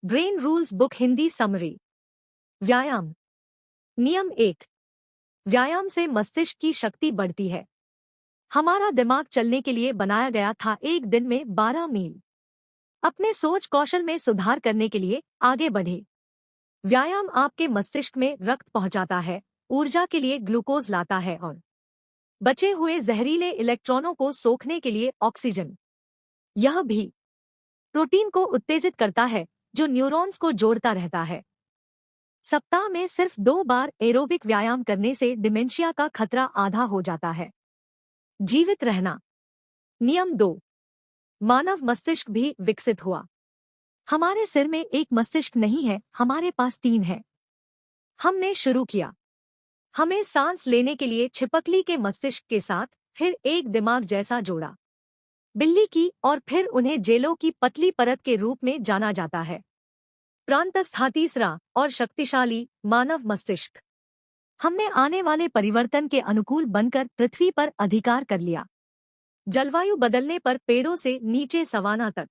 Brain rules book Hindi summary. व्यायाम। नियम 1। व्यायाम से मस्तिष्क की शक्ति बढ़ती है। हमारा दिमाग चलने के लिए बनाया गया था, एक दिन में 12 मील। अपने सोच कौशल में सुधार करने के लिए आगे बढ़े। व्यायाम आपके मस्तिष्क में रक्त पहुंचाता है, ऊर्जा के लिए ग्लूकोज लाता है और बचे हुए जहरीले इलेक्ट्रॉनों को सोखने के लिए ऑक्सीजन। यह भी प्रोटीन को उत्तेजित करता है जो न्यूरॉन्स को जोड़ता रहता है। सप्ताह में सिर्फ 2 बार एरोबिक व्यायाम करने से डिमेंशिया का खतरा आधा हो जाता है। जीवित रहना। नियम 2। मानव मस्तिष्क भी विकसित हुआ। हमारे सिर में एक मस्तिष्क नहीं है, हमारे पास 3 है। हमने शुरू किया। हमें सांस लेने के लिए छिपकली के मस्तिष्क के साथ, फिर एक दिमाग जैसा जोड़ा, बिल्ली की, और फिर उन्हें जेलों की पतली परत के रूप में जाना जाता है। प्रांतस्था तीसरा और शक्तिशाली मानव मस्तिष्क। हमने आने वाले परिवर्तन के अनुकूल बनकर पृथ्वी पर अधिकार कर लिया। जलवायु बदलने पर पेड़ों से नीचे सवाना तक,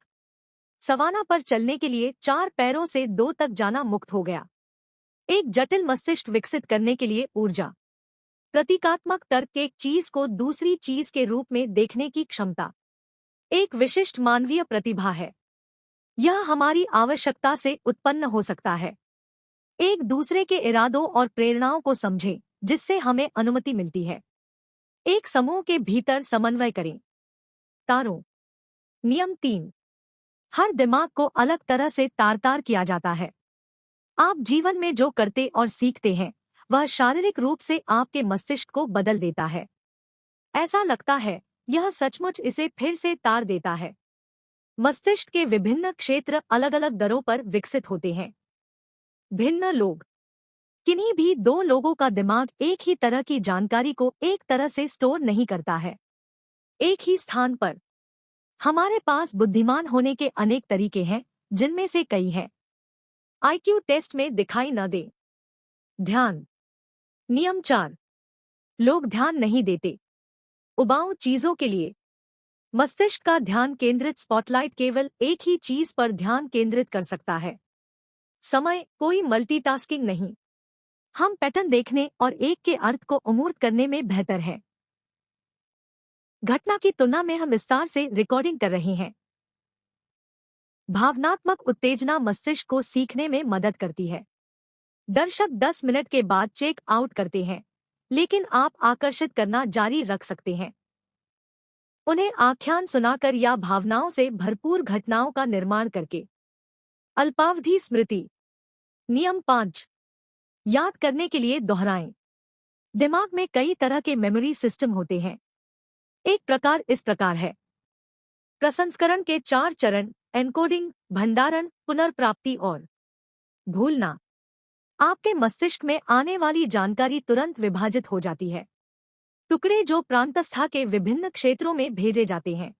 सवाना पर चलने के लिए 4 पैरों से 2 तक जाना मुक्त हो गया। एक जटिल मस्तिष्क विकसित करने के लिए ऊर्जा। प्रतीकात्मक तर्क, एक चीज को दूसरी चीज के रूप में देखने की क्षमता एक विशिष्ट मानवीय प्रतिभा है। यह हमारी आवश्यकता से उत्पन्न हो सकता है। एक दूसरे के इरादों और प्रेरणाओं को समझें, जिससे हमें अनुमति मिलती है। एक समूह के भीतर समन्वय करें। तारों। नियम 3। हर दिमाग को अलग तरह से तार किया जाता है। आप जीवन में जो करते और सीखते हैं, वह शारीरिक रूप से आपके मस्तिष्क को बदल देता है। ऐसा लगता है यह सचमुच इसे फिर से तार देता है। मस्तिष्क के विभिन्न क्षेत्र अलग अलग दरों पर विकसित होते हैं। भिन्न लोग। किन्हीं भी 2 लोगों का दिमाग एक ही तरह की जानकारी को एक तरह से स्टोर नहीं करता है, एक ही स्थान पर। हमारे पास बुद्धिमान होने के अनेक तरीके हैं, जिनमें से कई हैं आईक्यू टेस्ट में दिखाई न दे। ध्यान। नियम 4। लोग ध्यान नहीं देते उबाऊ चीजों के लिए। मस्तिष्क का ध्यान केंद्रित स्पॉटलाइट केवल एक ही चीज पर ध्यान केंद्रित कर सकता है। समय, कोई मल्टीटास्किंग नहीं। हम पैटर्न देखने और एक के अर्थ को अमूर्त करने में बेहतर हैं। घटना की तुलना में हम विस्तार से रिकॉर्डिंग कर रहे हैं। भावनात्मक उत्तेजना मस्तिष्क को सीखने में मदद करती है। दर्शक 10 मिनट के बाद चेक आउट करते हैं, लेकिन आप आकर्षित करना जारी रख सकते हैं। उन्हें आख्यान सुनाकर या भावनाओं से भरपूर घटनाओं का निर्माण करके। अल्पावधि स्मृति। नियम 5। याद करने के लिए दोहराएं। दिमाग में कई तरह के मेमोरी सिस्टम होते हैं। एक प्रकार इस प्रकार है। प्रसंस्करण के 4 चरण: एन्कोडिंग, भंडारण, पुनर्प्राप्ति और भूलना। आपके मस्तिष्क में आने वाली जानकारी तुरंत विभाजित हो जाती है। टुकड़े जो प्रांतस्था के विभिन्न क्षेत्रों में भेजे जाते हैं।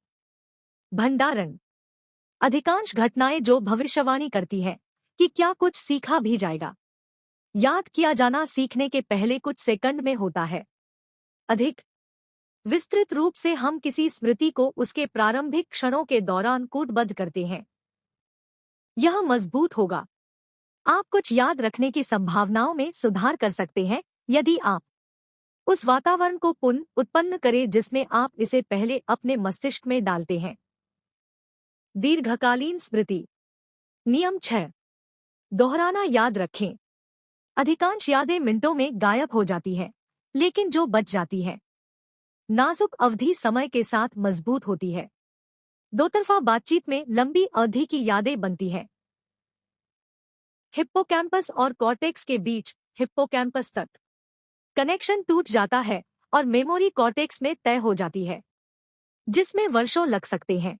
भंडारण। अधिकांश घटनाएं जो भविष्यवाणी करती हैं कि क्या कुछ सीखा भी जाएगा। याद किया जाना सीखने के पहले कुछ सेकंड में होता है। अधिक विस्तृत रूप से हम किसी स्मृति को उसके प्रारंभिक क्षणों के दौरान कूटबद्ध करते हैं। यह मजबूत होगा। आप कुछ याद रखने की संभावनाओं में सुधार कर सकते हैं यदि आप उस वातावरण को पुनः उत्पन्न करें जिसमें आप इसे पहले अपने मस्तिष्क में डालते हैं। दीर्घकालीन स्मृति। नियम 6। दोहराना याद रखें। अधिकांश यादें मिनटों में गायब हो जाती हैं, लेकिन जो बच जाती है नाजुक अवधि समय के साथ मजबूत होती है। दोतरफा बातचीत में लंबी अवधि की यादें बनती हैं। हिप्पोकैम्पस और कॉर्टेक्स के बीच, हिप्पोकैम्पस तक कनेक्शन टूट जाता है और मेमोरी कॉर्टेक्स में तय हो जाती है, जिसमें वर्षों लग सकते हैं।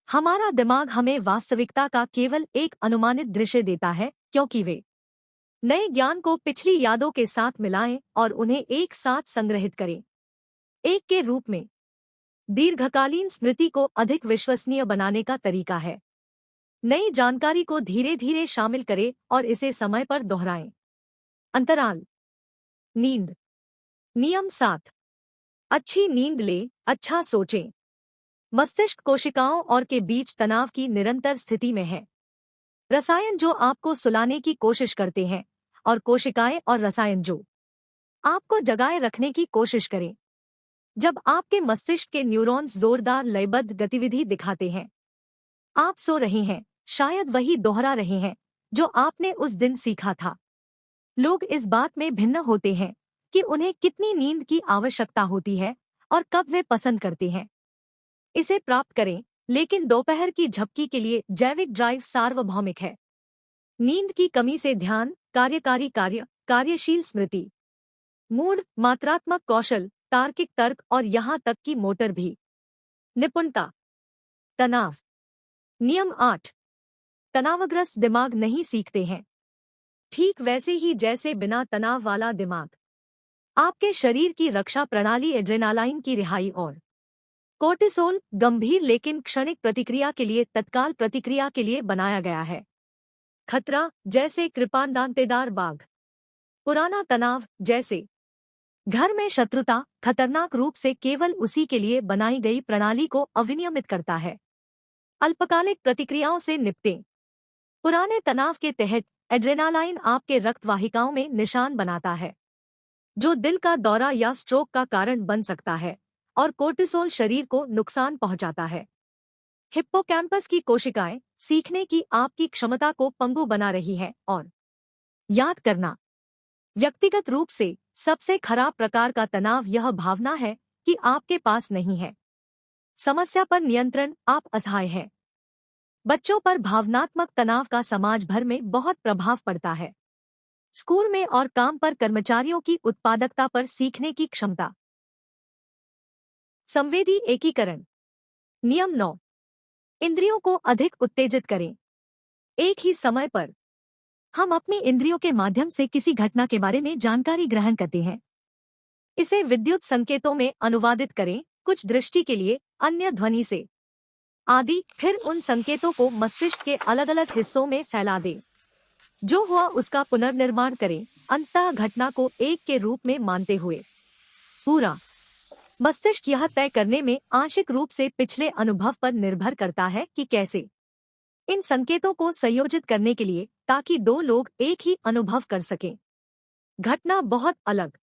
हमारा दिमाग हमें वास्तविकता का केवल एक अनुमानित दृश्य देता है, क्योंकि वे नए ज्ञान को पिछली यादों के साथ मिलाएं और उन्हें एक साथ संग्रहित करें, एक के रूप में। दीर्घकालीन स्मृति को अधिक विश्वसनीय बनाने का तरीका है नई जानकारी को धीरे धीरे शामिल करें और इसे समय पर दोहराएं। अंतराल। नींद। नियम 7। अच्छी नींद लें, अच्छा सोचें। मस्तिष्क कोशिकाओं और के बीच तनाव की निरंतर स्थिति में है। रसायन जो आपको सुलाने की कोशिश करते हैं और कोशिकाएं और रसायन जो आपको जगाए रखने की कोशिश करें। जब आपके मस्तिष्क के न्यूरॉन्स जोरदार लयबद्ध गतिविधि दिखाते हैं, आप सो रहे हैं, शायद वही दोहरा रहे हैं जो आपने उस दिन सीखा था। लोग इस बात में भिन्न होते हैं कि उन्हें कितनी नींद की आवश्यकता होती है और कब वे पसंद करते हैं इसे प्राप्त करें, लेकिन दोपहर की झपकी के लिए जैविक ड्राइव सार्वभौमिक है। नींद की कमी से ध्यान, कार्यकारी कार्य, कार्यशील स्मृति, मूड, मात्रात्मक कौशल, तार्किक तर्क और यहाँ तक कि मोटर भी। निपुणता। तनाव। नियम 8। तनावग्रस्त दिमाग नहीं सीखते हैं। ठीक वैसे ही जैसे बिना तनाव वाला दिमाग। आपके शरीर की रक्षा प्रणाली एड्रेनालाइन की रिहाई और कोर्टिसोल, गंभीर लेकिन क्षणिक प्रतिक्रिया के लिए, तत्काल प्रतिक्रिया के लिए बनाया गया है। खतरा, जैसे कृपानदांतेदार बाघ। पुराना तनाव, जैसे घर में शत्रुता, खतरनाक रूप से केवल उसी के लिए बनाई गई प्रणाली को अविनियमित करता है। अल्पकालिक प्रतिक्रियाओं से निपटें। पुराने तनाव के तहत एड्रेनालाइन आपके रक्त वाहिकाओं में निशान बनाता है, जो दिल का दौरा या स्ट्रोक का कारण बन सकता है, और कोर्टिसोल शरीर को नुकसान पहुंचाता है। हिप्पोकैम्पस की कोशिकाएं सीखने की आपकी क्षमता को पंगु बना रही हैं और याद करना। व्यक्तिगत रूप से सबसे खराब प्रकार का तनाव यह भावना है कि आपके पास नहीं है समस्या पर नियंत्रण, आप असहाय हैं। बच्चों पर भावनात्मक तनाव का समाज भर में बहुत प्रभाव पड़ता है। स्कूल में और काम पर कर्मचारियों की उत्पादकता पर सीखने की क्षमता। संवेदी एकीकरण। नियम 9। इंद्रियों को अधिक उत्तेजित करें। एक ही समय पर हम अपनी इंद्रियों के माध्यम से किसी घटना के बारे में जानकारी ग्रहण करते हैं। इसे विद्युत संकेतों में अनुवादित करें, कुछ दृष्टि के लिए, अन्य ध्वनि से आदि, फिर उन संकेतों को मस्तिष्क के अलग अलग हिस्सों में फैला दें। जो हुआ उसका पुनर्निर्माण करें, अंततः घटना को एक के रूप में मानते हुए। पूरा मस्तिष्क यह तय करने में आंशिक रूप से पिछले अनुभव पर निर्भर करता है कि कैसे इन संकेतों को संयोजित करने के लिए, ताकि दो लोग एक ही अनुभव कर सकें। घटना बहुत अलग।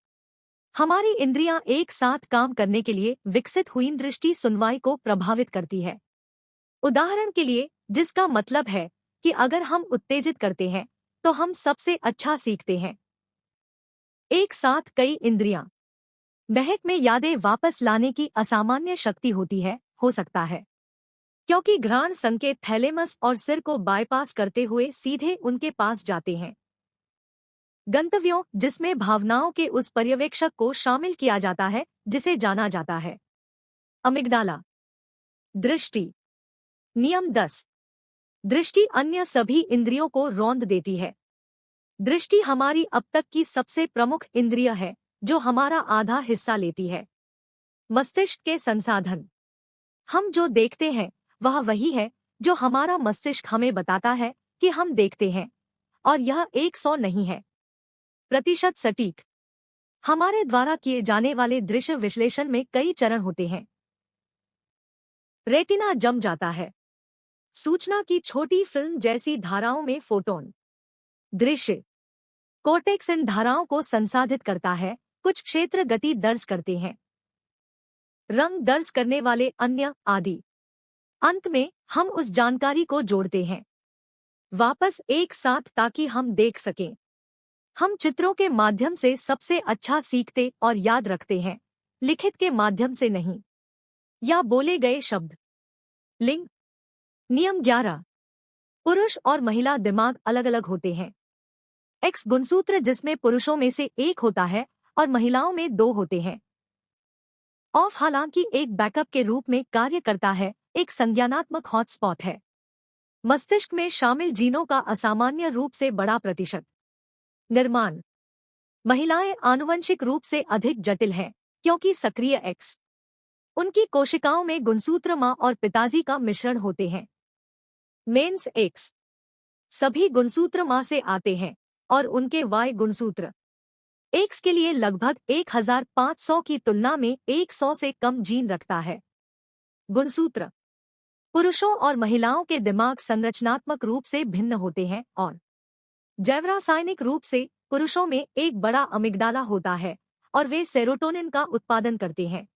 हमारी इंद्रियां एक साथ काम करने के लिए विकसित हुई दृष्टि सुनवाई को प्रभावित करती है। उदाहरण के लिए, जिसका मतलब है कि अगर हम उत्तेजित करते हैं तो हम सबसे अच्छा सीखते हैं। एक साथ कई इंद्रियां। महक में यादें वापस लाने की असामान्य शक्ति होती है, हो सकता है क्योंकि घ्राण संकेत थैलेमस और सिर को बाईपास करते हुए सीधे उनके पास जाते हैं। गंतव्यों, जिसमें भावनाओं के उस पर्यवेक्षक को शामिल किया जाता है जिसे जाना जाता है। अमिग्डाला। दृष्टि। नियम 10। दृष्टि अन्य सभी इंद्रियों को रौंद देती है। दृष्टि हमारी अब तक की सबसे प्रमुख इंद्रिय है, जो हमारा आधा हिस्सा लेती है। मस्तिष्क के संसाधन। हम जो देखते हैं वह वही है जो हमारा मस्तिष्क हमें बताता है कि हम देखते हैं, और यह 100 नहीं है प्रतिशत सटीक। हमारे द्वारा किए जाने वाले दृश्य विश्लेषण में कई चरण होते हैं। रेटिना जम जाता है। सूचना की छोटी फिल्म जैसी धाराओं में फोटोन। दृश्य कोर्टेक्स इन धाराओं को संसाधित करता है, कुछ क्षेत्र गति दर्ज करते हैं, रंग दर्ज करने वाले अन्य, आदि। अंत में हम उस जानकारी को जोड़ते हैं वापस एक साथ ताकि हम देख सकें। हम चित्रों के माध्यम से सबसे अच्छा सीखते और याद रखते हैं, लिखित के माध्यम से नहीं, या बोले गए शब्द। लिंग। नियम 11। पुरुष और महिला दिमाग अलग अलग होते हैं। एक्स गुणसूत्र, जिसमें पुरुषों में से एक होता है और महिलाओं में 2 होते हैं। ऑफ हालांकि एक बैकअप के रूप में कार्य करता है, एक संज्ञानात्मक हॉटस्पॉट है। मस्तिष्क में शामिल जीनों का असामान्य रूप से बड़ा प्रतिशत। निर्माण। महिलाएं आनुवंशिक रूप से अधिक जटिल हैं, क्योंकि सक्रिय एक्स उनकी कोशिकाओं में गुणसूत्र मां और पिताजी का मिश्रण होते हैं। मेंस एक्स सभी गुणसूत्र मां से आते हैं और उनके वाई गुणसूत्र एक्स के लिए लगभग 1500 की तुलना में 100 से कम जीन रखता है। गुणसूत्र पुरुषों और महिलाओं के दिमाग संरचनात्मक रूप से भिन्न होते हैं और जैवरासायनिक रूप से पुरुषों में एक बड़ा अमिग्डाला होता है और वे सेरोटोनिन का उत्पादन करते हैं।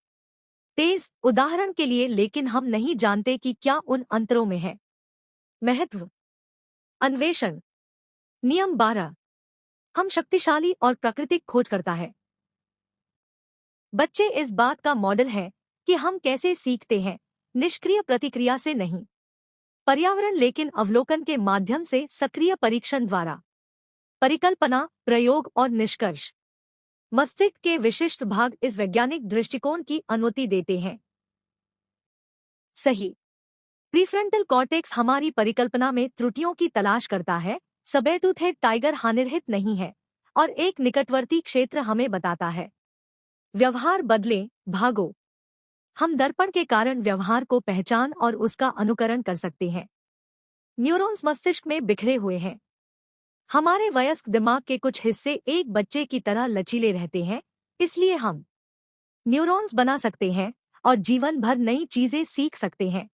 तेज उदाहरण के लिए, लेकिन हम नहीं जानते कि क्या उन अंतरों में है। महत्व अन्वेषण। नियम 12। हम शक्तिशाली और प्राकृतिक खोज करता है। बच्चे इस बात का मॉडल है कि हम कैसे सीखते हैं, निष्क्रिय प्रतिक्रिया से नहीं। पर्यावरण लेकिन अवलोकन के माध्यम से सक्रिय परीक्षण द्वारा। परिकल्पना, प्रयोग और निष्कर्ष। मस्तिष्क के विशिष्ट भाग इस वैज्ञानिक दृष्टिकोण की अनुमति देते हैं। सही। प्रीफ्रंटल कॉर्टेक्स हमारी परिकल्पना में त्रुटियों की तलाश करता है। सबेरटूथ टाइगर हानिरहित नहीं है और एक निकटवर्ती क्षेत्र हमें बताता है। व्यवहार बदलें, भागो। हम दर्पण के कारण व्यवहार को पहचान और उसका अनुकरण कर सकते हैं। न्यूरॉन्स मस्तिष्क में बिखरे हुए हैं। हमारे वयस्क दिमाग के कुछ हिस्से एक बच्चे की तरह लचीले रहते हैं, इसलिए हम न्यूरॉन्स बना सकते हैं और जीवन भर नई चीजें सीख सकते हैं।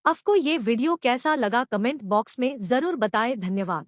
आपको ये वीडियो कैसा लगा कमेंट बॉक्स में जरूर बताएं। धन्यवाद।